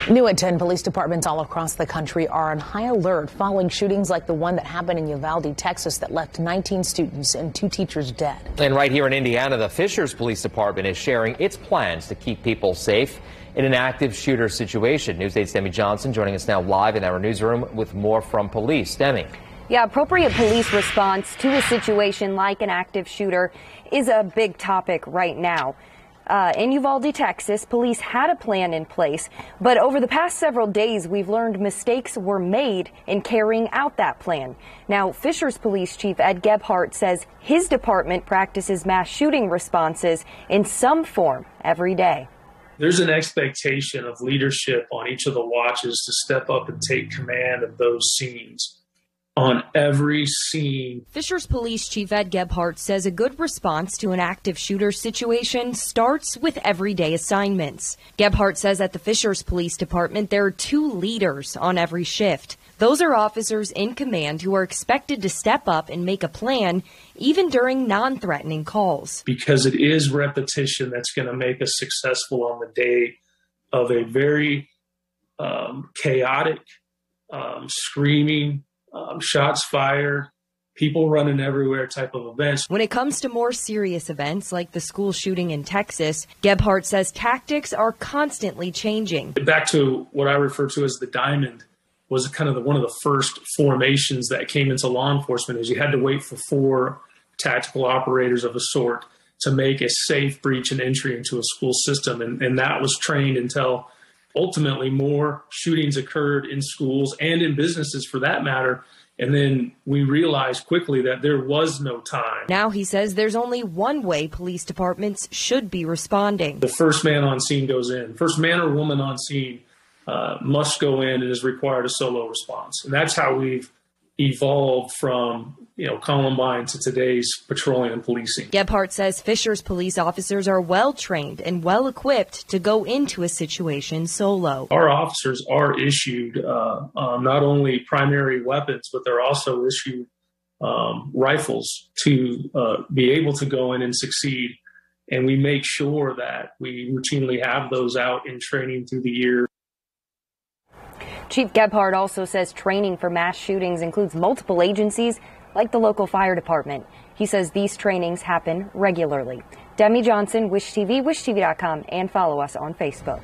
New at 10, police departments all across the country are on high alert following shootings like the one that happened in Uvalde, Texas, that left 19 students and 2 teachers dead. And right here in Indiana, the Fishers Police Department is sharing its plans to keep people safe in an active shooter situation. News 8's Demi Johnson joining us now live in our newsroom with more from police. Demi. Yeah, appropriate police response to a situation like an active shooter is a big topic right now. In Uvalde, Texas, police had a plan in place, but over the past several days, we've learned mistakes were made in carrying out that plan. Now, Fishers Police Chief Ed Gebhardt says his department practices mass shooting responses in some form every day. There's an expectation of leadership on each of the watches to step up and take command of those scenes. On every scene. Fishers Police Chief Ed Gebhardt says a good response to an active shooter situation starts with everyday assignments. Gebhardt says at the Fishers Police Department there are 2 leaders on every shift. Those are officers in command who are expected to step up and make a plan even during non-threatening calls. Because it is repetition that's going to make us successful on the day of a very chaotic, screaming, shots fired, people running everywhere type of events. When it comes to more serious events like the school shooting in Texas, Gebhardt says tactics are constantly changing. Back to what I refer to as the diamond was kind of one of the first formations that came into law enforcement, is you had to wait for 4 tactical operators of a sort to make a safe breach and entry into a school system. And that was trained until ultimately more shootings occurred in schools and in businesses for that matter. And then we realized quickly that there was no time. Now he says there's only one way police departments should be responding. The first man on scene goes in. First man or woman on scene must go in and is required a solo response. And that's how we've evolved from, Columbine to today's patrolling and policing. Gebhardt says Fishers police officers are well trained and well equipped to go into a situation solo. Our officers are issued not only primary weapons, but they're also issued rifles to be able to go in and succeed. And we make sure that we routinely have those out in training through the year. Chief Gebhardt also says training for mass shootings includes multiple agencies like the local fire department. He says these trainings happen regularly. Demi Johnson, Wish TV, wishtv.com, and follow us on Facebook.